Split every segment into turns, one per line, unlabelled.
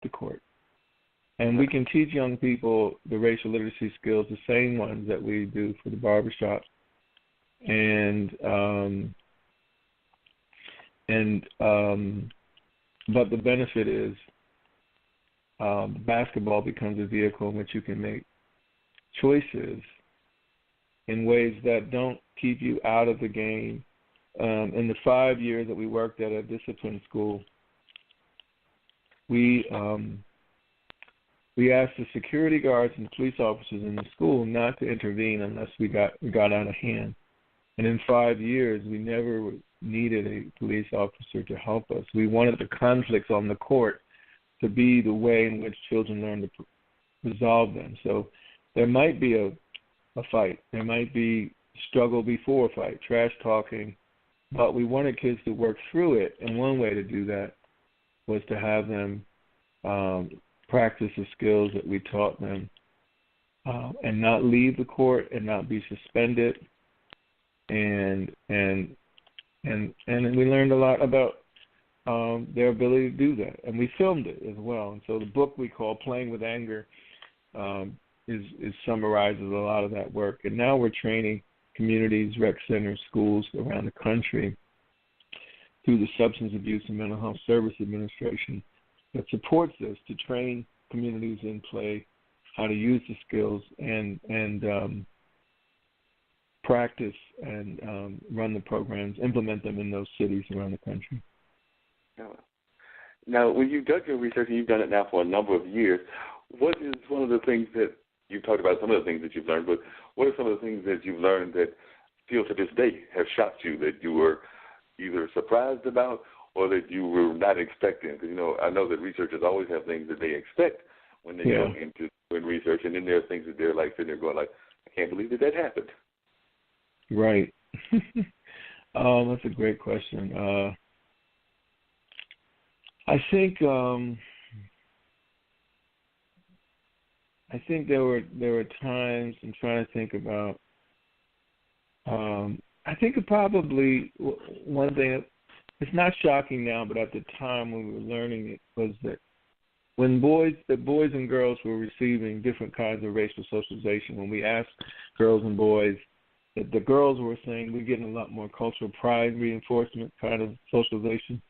the court. And we can teach young people the racial literacy skills, the same ones that we do for the barbershop. But the benefit is basketball becomes a vehicle in which you can make choices in ways that don't keep you out of the game. In the 5 years that we worked at a discipline school, we asked the security guards and police officers in the school not to intervene unless we got out of hand. And in 5 years, we never needed a police officer to help us. We wanted the conflicts on the court to be the way in which children learn to resolve them. So there might be a fight. There might be struggle before a fight, trash talking, but we wanted kids to work through it. And one way to do that was to have them practice the skills that we taught them and not leave the court and not be suspended. And we learned a lot about their ability to do that, and we filmed it as well. And so the book we call Playing with Anger is summarizes a lot of that work. And now we're training communities, rec centers, schools around the country through the Substance Abuse and Mental Health Service Administration that supports this to train communities in play how to use the skills and practice and run the programs, implement them in those cities around the country.
Now, when you've done your research, and you've done it now for a number of years, what is one of the things that you've talked about, some of the things that you've learned, but what are some of the things that you've learned that still to this day have shocked you, that you were either surprised about or that you were not expecting? Because, I know that researchers always have things that they expect when they go into doing research, and then there are things that they're like sitting there going like, I can't believe that happened.
Right. That's a great question. I think there were times, I'm trying to think about. I think probably one thing, it's not shocking now, but at the time when we were learning it, was that when boys and girls were receiving different kinds of racial socialization, when we asked girls and boys, that the girls were saying we're getting a lot more cultural pride reinforcement kind of socialization,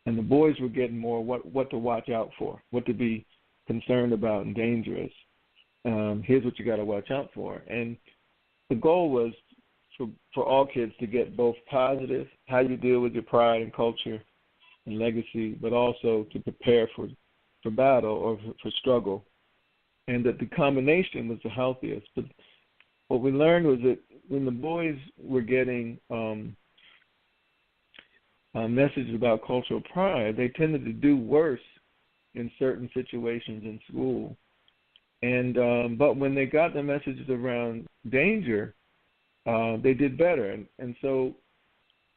and the boys were getting more what to watch out for, what to be concerned about and dangerous. Here's what you got to watch out for. And the goal was for all kids to get both positive, how you deal with your pride and culture and legacy, but also to prepare for battle or for struggle, and that the combination was the healthiest. But what we learned was that when the boys were getting messages about cultural pride, they tended to do worse in certain situations in school. And but when they got the messages around danger, they did better. And so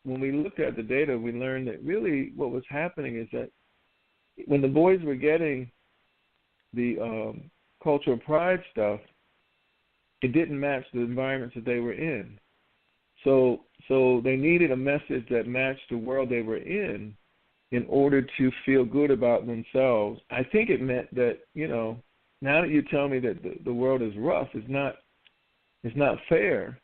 when we looked at the data, we learned that really what was happening is that when the boys were getting the cultural pride stuff, it didn't match the environments that they were in. So they needed a message that matched the world they were in order to feel good about themselves. I think it meant that, now that you tell me that the world is rough, it's not fair,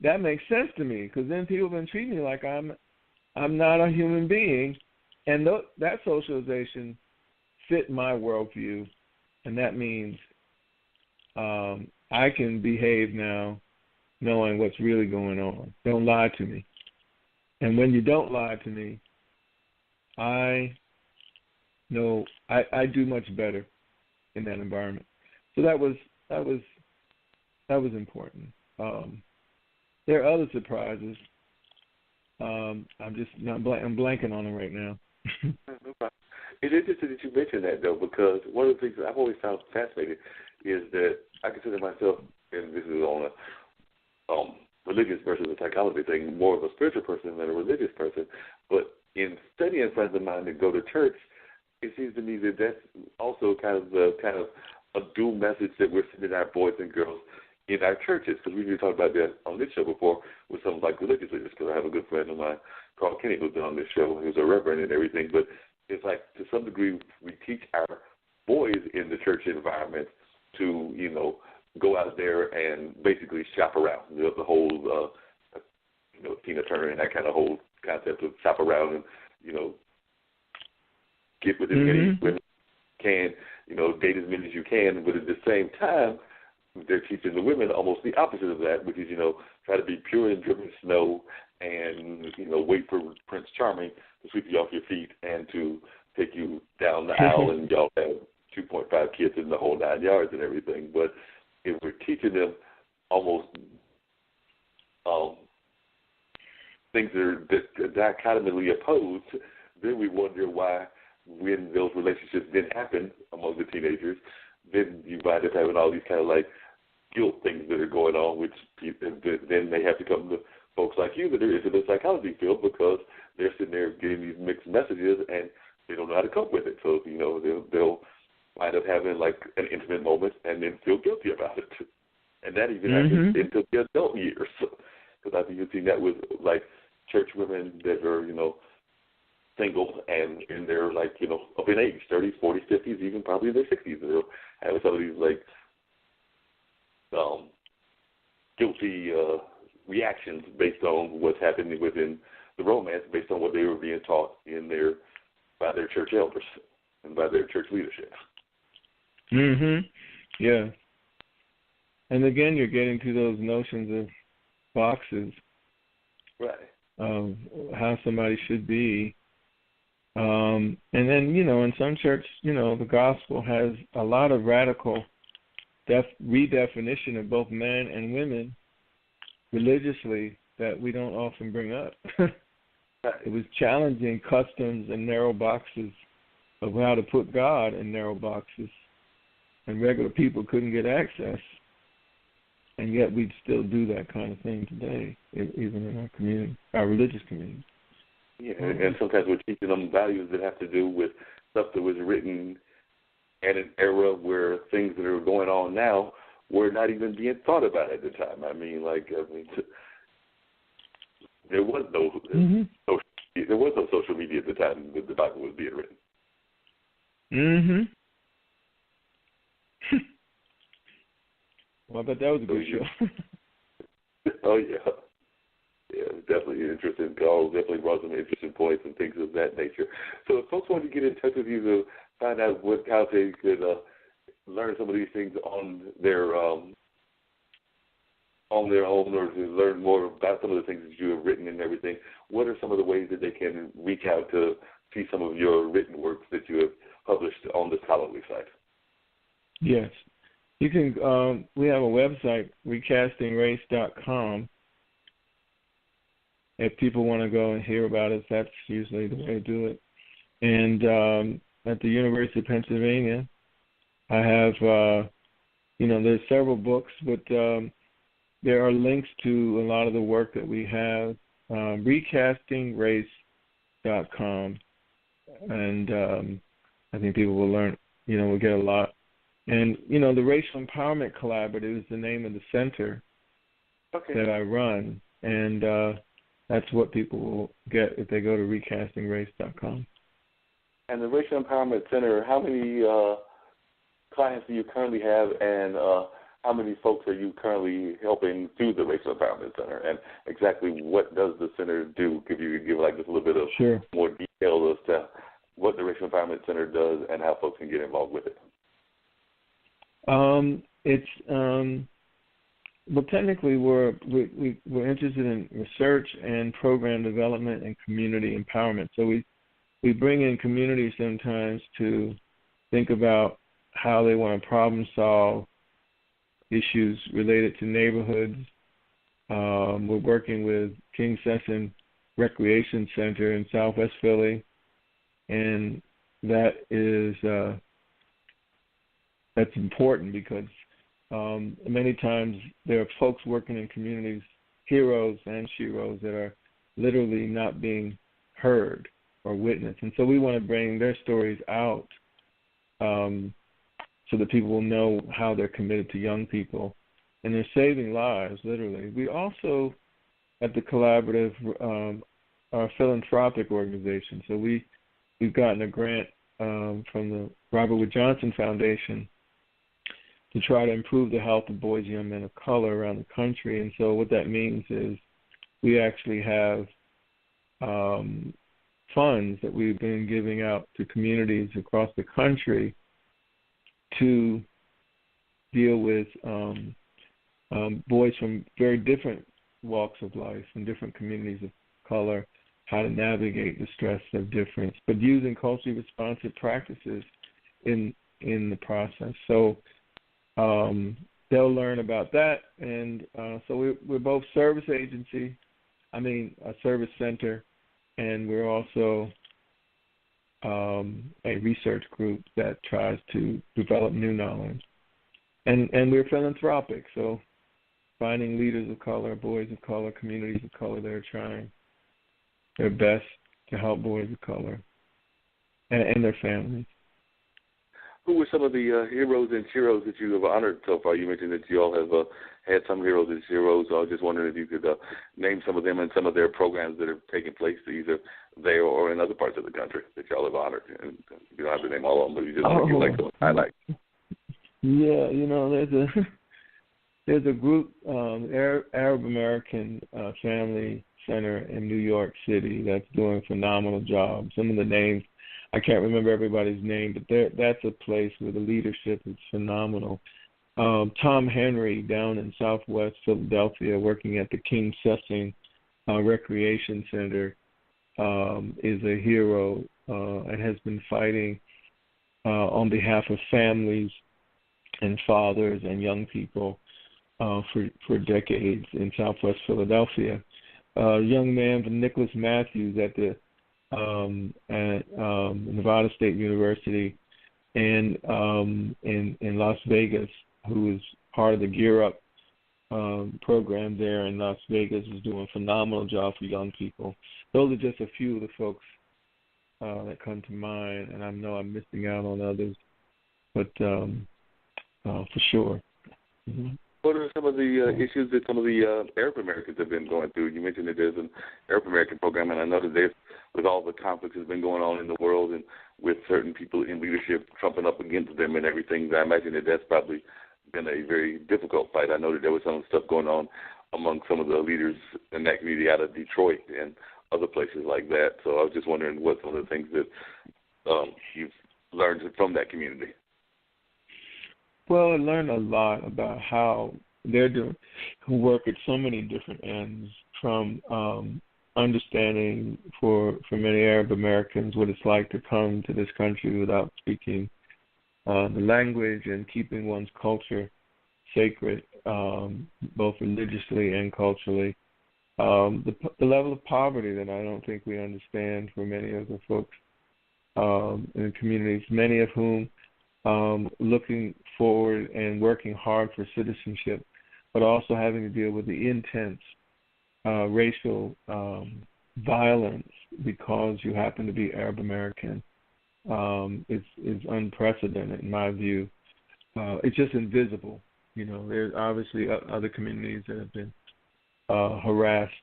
that makes sense to me, because then people have been treating me like I'm not a human being, and that socialization fit my worldview, and that means I can behave now knowing what's really going on. Don't lie to me. And when you don't lie to me, I know I do much better in that environment. So that was important. There are other surprises. I'm blanking on them right now.
It's interesting that you mentioned that, though, because one of the things that I've always found fascinating is that I consider myself, and this is on a religious versus a psychology thing, more of a spiritual person than a religious person. But in studying friends of mine that go to church, it seems to me that that's also kind of a dual message that we're sending our boys and girls in our churches. Because we've talked about that on this show before with some like religious leaders. Because I have a good friend of mine, Carl Kenny, who's been on this show, who's a reverend and everything. But it's like to some degree we teach our boys in the church environment to, go out there and basically shop around. The whole, Tina Turner and that kind of whole concept of shop around and, get with as many women as you can, date as many as you can, but at the same time, they're teaching the women almost the opposite of that, which is, try to be pure and driven snow and, wait for Prince Charming to sweep you off your feet and to take you down the aisle and y'all have 2.5 kids in the whole 9 yards and everything. But if we're teaching them almost things that are dichotomically opposed, then we wonder why when those relationships didn't happen among the teenagers, then you wind up having all these kind of like guilt things that are going on, which then they have to come to folks like you that are into the psychology field because they're sitting there getting these mixed messages and they don't know how to cope with it. So, they'll wind up having like an intimate moment and then feel guilty about it. And that even happens into the adult years. Because I think you've seen that with like church women that are, single and in their like, up in age, 30s, 40s, 50s, even probably in their 60s. They'll have some of these like guilty reactions based on what's happening within the romance, based on what they were being taught by their church elders and by their church leadership.
Yeah. And again, you're getting to those notions of boxes,
right?
Of how somebody should be. And then, in some church, the gospel has a lot of radical redefinition of both men and women religiously that we don't often bring up. It was challenging customs and narrow boxes of how to put God in narrow boxes, and regular people couldn't get access. And yet we'd still do that kind of thing today, even in our community, our religious community.
Yeah, and sometimes we're teaching them values that have to do with stuff that was written at an era where things that are going on now were not even being thought about at the time. There was no social media at the time that the Bible was being written. Well, I bet that was a good show. Oh, yeah. Yeah, definitely interesting calls. Definitely brought some interesting points and things of that nature. So if folks want to get in touch with you to find out how they could learn some of these things on their own, or to learn more about some of the things that you have written and everything, what are some of the ways that they can reach out to see some of your written works that you have published on the scholarly site?
Yes. You can. We have a website, recastingrace.com. If people want to go and hear about it, that's usually the way to do it. And at the University of Pennsylvania, I have, there's several books, but there are links to a lot of the work that we have, recastingrace.com. And I think people will learn, will get a lot. And, the Racial Empowerment Collaborative is the name of the center that I run. And that's what people will get if they go to recastingrace.com.
And the Racial Empowerment Center, how many clients do you currently have, and how many folks are you currently helping through the Racial Empowerment Center? And exactly what does the center do? Give like just a little bit of more detail as to what the Racial Empowerment Center does and how folks can get involved with it.
Well, technically, we're interested in research and program development and community empowerment. So we bring in communities sometimes to think about how they want to problem solve issues related to neighborhoods. We're working with King Session Recreation Center in Southwest Philly, and that is that's important because many times there are folks working in communities, heroes and sheroes, that are literally not being heard or witnessed. And so we want to bring their stories out so that people will know how they're committed to young people. And they're saving lives, literally. We also, at the Collaborative, are a philanthropic organization. So we we've gotten a grant from the Robert Wood Johnson Foundation to try to improve the health of boys and young men of color around the country. And so what that means is we actually have funds that we've been giving out to communities across the country to deal with boys from very different walks of life and different communities of color, how to navigate the stress of difference, but using culturally responsive practices in the process. So they'll learn about that, and so we're both service agency, a service center, and we're also a research group that tries to develop new knowledge. And we're philanthropic, so finding leaders of color, boys of color, communities of color that are trying their best to help boys of color and their families.
Who were some of the heroes and heroes that you have honored so far? You mentioned that you all have had some heroes and heroes. I was just wondering if you could name some of them and some of their programs that have taken place either there or in other parts of the country that y'all have honored. And you don't have to name all of them, but you just want to like to highlight.
Yeah, there's a group, Arab American Family Center in New York City that's doing a phenomenal job. Some of the names, I can't remember everybody's name, but that's a place where the leadership is phenomenal. Tom Henry down in Southwest Philadelphia, working at the King Sussing Recreation Center, is a hero and has been fighting on behalf of families and fathers and young people for decades in Southwest Philadelphia. A young man, Nicholas Matthews, at the Nevada State University and in Las Vegas, who is part of the Gear Up program there in Las Vegas, is doing a phenomenal job for young people. Those are just a few of the folks that come to mind, and I know I'm missing out on others, but for sure. Mm-hmm.
What are some of the issues that some of the Arab Americans have been going through? You mentioned that there's an Arab American program, and I know that there's, with all the conflicts that's been going on in the world and with certain people in leadership trumping up against them and everything, I imagine that that's probably been a very difficult fight. I know that there was some stuff going on among some of the leaders in that community out of Detroit and other places like that. So I was just wondering what some of the things that you've learned from that community.
Well, I learned a lot about how they're doing work at so many different ends, from understanding for many Arab Americans what it's like to come to this country without speaking the language and keeping one's culture sacred, both religiously and culturally. The level of poverty that I don't think we understand for many of the folks in the communities, many of whom looking forward and working hard for citizenship, but also having to deal with the intense racial violence because you happen to be Arab American is unprecedented in my view. It's just invisible. There's obviously other communities that have been harassed,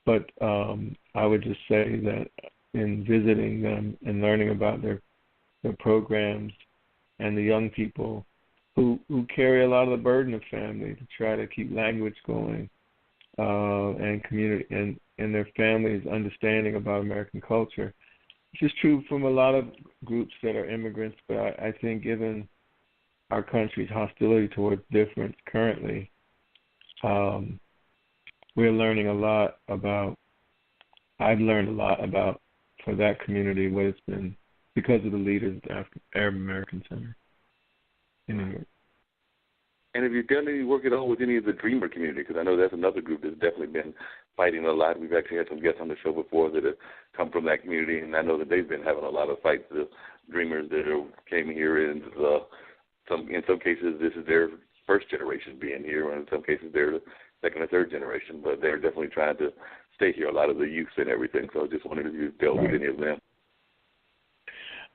but I would just say that in visiting them and learning about their programs and the young people who carry a lot of the burden of family to try to keep language going and community and their families' understanding about American culture. It's just true from a lot of groups that are immigrants, but I think given our country's hostility towards difference currently, we're learning a lot about, I've learned a lot about, for that community, what it's been because of the leaders at the Arab American Center in New York.
And have you done any work at all with any of the Dreamer community? Because I know that's another group that's definitely been fighting a lot. We've actually had some guests on the show before that have come from that community, and I know that they've been having a lot of fights. The Dreamers that came here, and in some cases this is their first generation being here, and in some cases they're the second or third generation, but they're definitely trying to stay here, a lot of the youth and everything. So I just wondered if you dealt with any of them.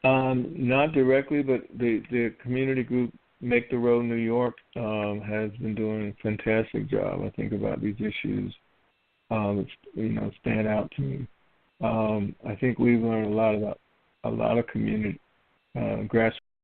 Not directly, but the community group Make the Road New York has been doing a fantastic job, I think, about these issues. Stand out to me. I think we've learned a lot about a lot of community grassroots